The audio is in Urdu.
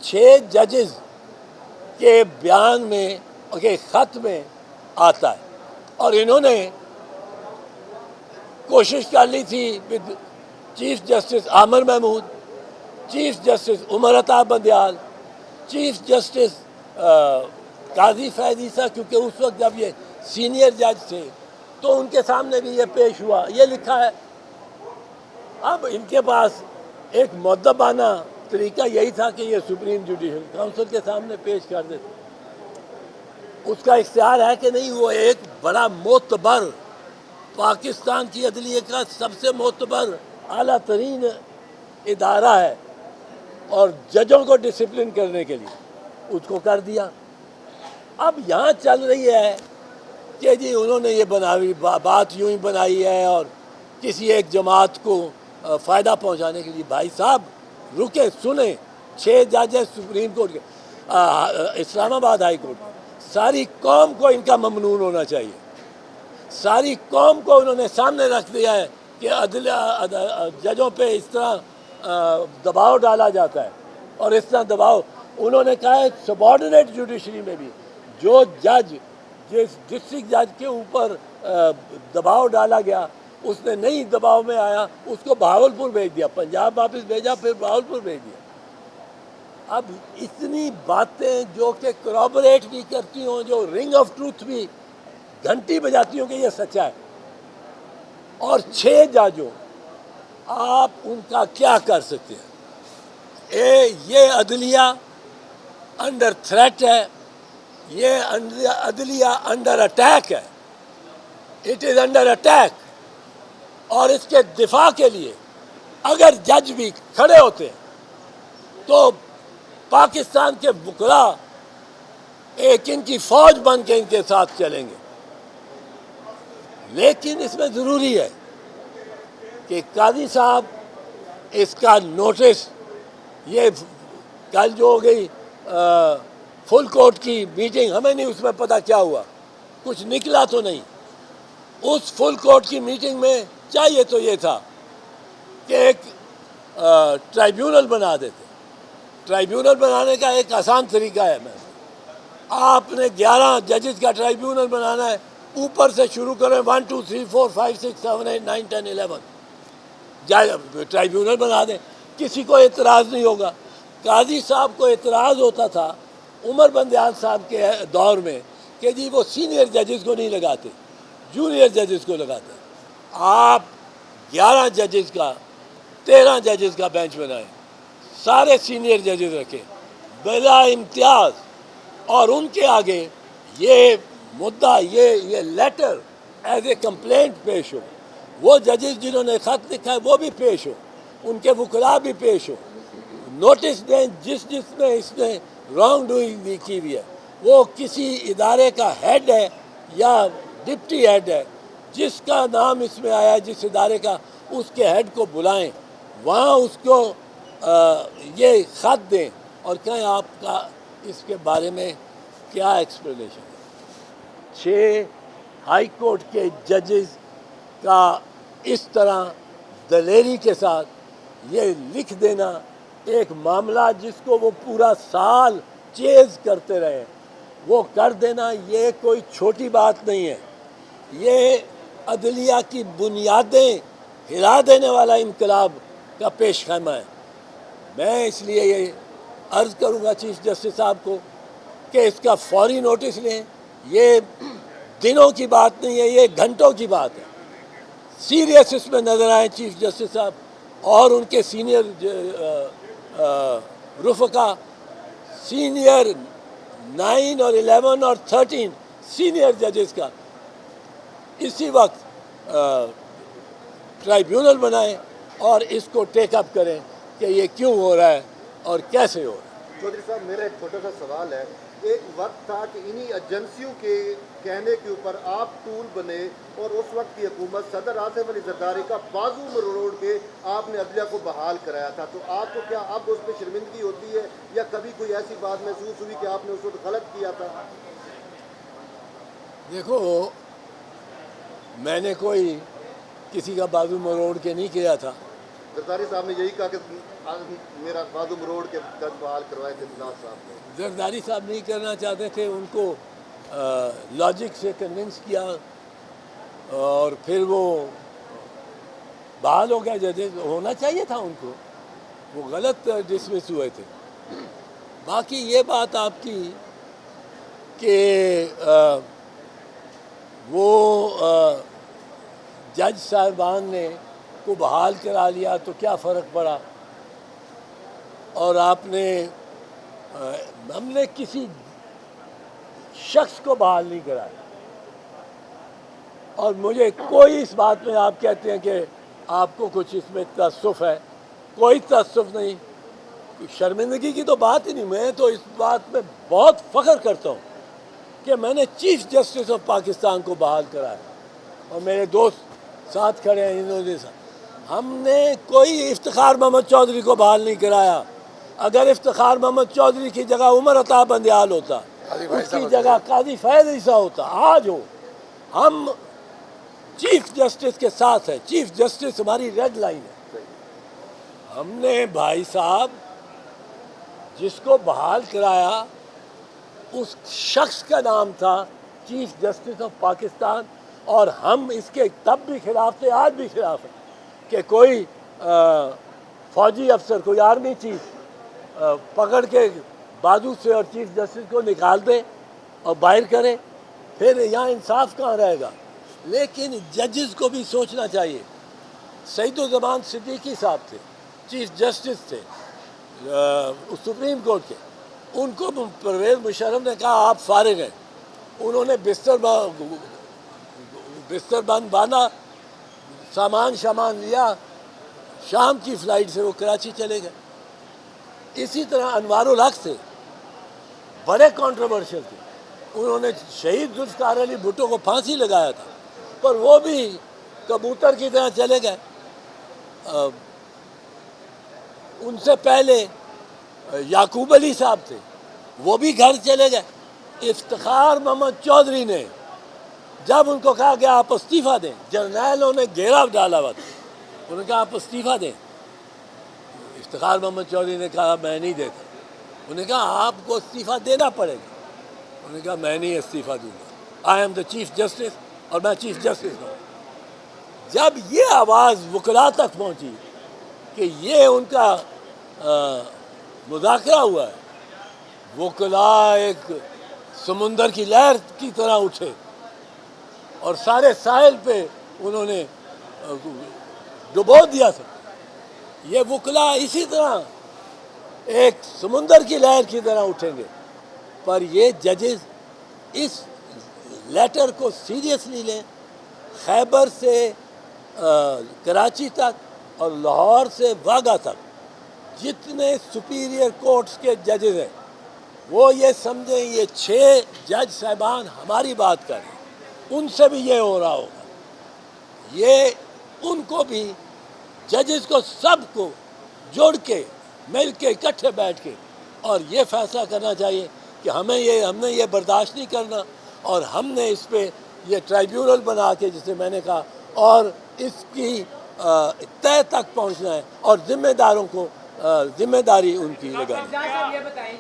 6 ججز کے بیان میں کے خط میں آتا ہے، اور انہوں نے کوشش کر لی تھی چیف جسٹس عامر Mahmood, chief justice Umar Ata Bandial, chief justice قاضی فیض عیسیٰ، کیونکہ اس وقت جب یہ سینئر جج تھے تو ان کے سامنے بھی یہ پیش ہوا، یہ لکھا ہے۔ اب ان کے پاس ایک مؤدبانہ طریقہ یہی تھا کہ یہ سپریم جوڈیشل کونسل کے سامنے پیش کر دیتے۔ اس کا اختیار ہے کہ نہیں، وہ ایک بڑا معتبر، پاکستان کی عدلیہ کا سب سے معتبر اعلیٰ ترین ادارہ ہے، اور ججوں کو ڈسپلن کرنے کے لیے اس کو کر دیا۔ اب یہاں چل رہی ہے کہ جی انہوں نے یہ بات یوں ہی بنائی ہے اور کسی ایک جماعت کو فائدہ پہنچانے کے لیے۔ بھائی صاحب رکے، سنیں، 6 ججز سپریم کورٹ کے، اسلام آباد ہائی کورٹ، ساری قوم کو ان کا ممنون ہونا چاہیے۔ ساری قوم کو انہوں نے سامنے رکھ دیا ہے کہ ججوں پہ اس طرح دباؤ ڈالا جاتا ہے، اور اس طرح دباؤ انہوں نے کہا ہے سبارڈینیٹ جوڈیشری میں بھی جو جج جس ڈسٹرکٹ جج کے اوپر دباؤ ڈالا گیا، اس نے نہیں دباؤ میں آیا، اس کو بہاولپور بھیج دیا، پنجاب واپس بھیجا، پھر بہاولپور بھیج دیا۔ اب اتنی باتیں جو کہ کورابوریٹ بھی کرتی ہوں، جو رنگ آف ٹروتھ بھی گھنٹی بجاتی ہوں کہ یہ سچا ہے، اور 6 ججوں، آپ ان کا کیا کر سکتے ہیں؟ یہ عدلیہ انڈر تھریٹ ہے، یہ عدلیہ انڈر اٹیک ہے، اٹ از انڈر اٹیک، اور اس کے دفاع کے لیے اگر جج بھی کھڑے ہوتے ہیں تو پاکستان کے وکلاء ایک ان کی فوج بن کے ان کے ساتھ چلیں گے۔ لیکن اس میں ضروری ہے کہ قاضی صاحب اس کا نوٹس، یہ کل جو ہو گئی فل کورٹ کی میٹنگ، ہمیں نہیں اس میں پتہ کیا ہوا، کچھ نکلا تو نہیں۔ اس فل کورٹ کی میٹنگ میں چاہیے تو یہ تھا کہ ایک ٹرائیبیونل بنا دیتے۔ ٹرائیبیونل بنانے کا ایک آسان طریقہ ہے، آپ نے 11 ججز کا ٹرائیبیونل بنانا ہے، اوپر سے شروع کریں 1 2 3 4 5 6 7 8 9 10 11 ٹرائیبیونل بنا دیں، کسی کو اعتراض نہیں ہوگا۔ قاضی صاحب کو اعتراض ہوتا تھا عمر بندیال صاحب کے دور میں کہ جی وہ سینئر ججز کو نہیں لگاتے، جونیئر ججز کو لگاتے۔ آپ 11 ججز کا 13 ججز کا بینچ بنائیں، سارے سینئر ججز رکھیں بلا امتیاز، اور ان کے آگے یہ مدعا، یہ لیٹر ایز اے کمپلینٹ پیش ہو، وہ ججز جنہوں نے خط لکھا ہے وہ بھی پیش ہو، ان کے وکلاء بھی پیش ہو، نوٹس دیں جس نے اس نے رانگ ڈوئنگ بھی کی ہوئی ہے، وہ کسی ادارے کا ہیڈ ہے یا ڈپٹی ہیڈ ہے، جس کا نام اس میں آیا ہے جس ادارے کا، اس کے ہیڈ کو بلائیں، وہاں اس کو یہ خط دیں اور کہیں آپ کا اس کے بارے میں کیا ایکسپلینیشن ہے۔ 6 ہائی کورٹ کے ججز کا اس طرح دلیری کے ساتھ یہ لکھ دینا ایک معاملہ جس کو وہ پورا سال چیز کرتے رہے، وہ کر دینا، یہ کوئی چھوٹی بات نہیں ہے، یہ عدلیہ کی بنیادیں ہلا دینے والا انقلاب کا پیش خیمہ ہے۔ میں اس لیے یہ عرض کروں گا چیف جسٹس صاحب کو کہ اس کا فوری نوٹس لیں، یہ دنوں کی بات نہیں ہے، یہ گھنٹوں کی بات ہے۔ سیریس اس میں نظر آئیں چیف جسٹس صاحب اور ان کے سینئر رفقا، سینئر 9 اور 11 اور 13 سینئر ججز کا اسی وقت ٹرائیبیونل بنائیں اور اس کو ٹیک اپ کریں کہ یہ کیوں ہو رہا ہے اور کیسے ہو رہا ہے۔ چودھری صاحب میرا ایک چھوٹا سا سوال ہے، ایک وقت تھا کہ انہی ایجنسیوں کے کہنے کے اوپر آپ ٹول بنے اور اس وقت کی حکومت صدر آصف علی زرداری کا بازو مروڑ کے آپ نے عدلیہ کو بحال کرایا تھا، تو آپ کو کیا اب اس پہ شرمندگی ہوتی ہے یا کبھی کوئی ایسی بات محسوس ہوئی کہ آپ نے اس وقت غلط کیا تھا؟ دیکھو، میں نے کوئی کسی کا بازو مروڑ کے نہیں کیا تھا، زرداری صاحب نے یہی کہا کہ میرا بازو مروڑ کے دن بحال کروائے تھے ناز صاحب نے. زرداری صاحب نہیں کرنا چاہتے تھے، ان کو لاجک سے کنونس کیا اور پھر وہ بحال ہو گیا. جیسے ہونا چاہیے تھا ان کو، وہ غلط ڈسمس ہوئے تھے. باقی یہ بات آپ کی کہ وہ جج صاحبان نے کو بحال کرا لیا تو کیا فرق پڑا، اور آپ نے ہم نے کسی شخص کو بحال نہیں کرایا. اور مجھے کوئی اس بات میں آپ کہتے ہیں کہ آپ کو کچھ اس میں تعصب ہے، کوئی تعصب نہیں، شرمندگی کی تو بات ہی نہیں. میں تو اس بات میں بہت فخر کرتا ہوں کہ میں نے چیف جسٹس آف پاکستان کو بحال کرایا، اور میرے دوست ساتھ کھڑے ہیں انہوں نے ساتھ. ہم نے کوئی افتخار محمد چودھری کو بحال نہیں کرایا. اگر افتخار محمد چودھری کی جگہ عمر عطا بندیال ہوتا، اس کی جگہ قاضی فیض عیسیٰ ہوتا، آج ہو. ہم چیف جسٹس کے ساتھ ہیں، چیف جسٹس ہماری ریڈ لائن ہے. ہم نے بھائی صاحب جس کو بحال کرایا اس شخص کا نام تھا چیف جسٹس آف پاکستان، اور ہم اس کے تب بھی خلاف تھے، آج بھی خلاف ہیں کہ کوئی فوجی افسر، کوئی آرمی چیف پکڑ کے بازو سے اور چیف جسٹس کو نکال دے اور باہر کرے. پھر یہاں انصاف کہاں رہے گا؟ لیکن ججز کو بھی سوچنا چاہیے. سعید الزمان صدیقی صاحب تھے، چیف جسٹس تھے سپریم کورٹ کے. ان کو پرویز مشرف نے کہا آپ فارغ ہیں. انہوں نے بستر بند باندھا، سامان لیا، شام کی فلائٹ سے وہ کراچی چلے گئے. اسی طرح انوار الحق تھے، بڑے کنٹروورشل تھے. انہوں نے شہید ذوالفقار علی بھٹو کو پھانسی لگایا تھا، پر وہ بھی کبوتر کی طرح چلے گئے. ان سے پہلے یعقوب علی صاحب تھے، وہ بھی گھر چلے گئے. افتخار محمد چودھری نے جب ان کو کہا کہ آپ استعفیٰ دیں، جرنیلوں نے گھیرا ڈالا ہوا تھا، انہوں نے کہا آپ استعفیٰ دیں. افتخار محمد چودھری نے کہا میں نہیں دیتا. انہوں نے کہا آپ کو استعفیٰ دینا پڑے گا. انہوں نے کہا میں نہیں استعفیٰ دوں گا، I am the chief justice اور میں چیف جسٹس ہوں. جب یہ آواز وکلاء تک پہنچی کہ یہ ان کا مذاکرہ ہوا ہے، وکلاء ایک سمندر کی لہر کی طرح اٹھے اور سارے ساحل پہ انہوں نے ڈبو دیا تھا. یہ وکلاء اسی طرح ایک سمندر کی لہر کی طرح اٹھیں گے. پر یہ ججز اس لیٹر کو سیریسلی لیں. خیبر سے کراچی تک اور لاہور سے واگا تک جتنے سپیریئر کورٹس کے ججز ہیں وہ یہ سمجھیں یہ 6 جج صاحبان ہماری بات کر رہے ہیں، ان سے بھی یہ ہو رہا ہوگا. یہ ان کو بھی، ججز کو، سب کو جوڑ کے مل کے اکٹھے بیٹھ کے اور یہ فیصلہ کرنا چاہیے کہ ہم نے یہ برداشت نہیں کرنا، اور ہم نے اس پہ یہ ٹرائیبیونل بنا کے، جسے میں نے کہا، اور اس کی تہ تک پہنچنا ہے اور ذمہ داروں کو ذمہ داری ان کی لگانی ہے.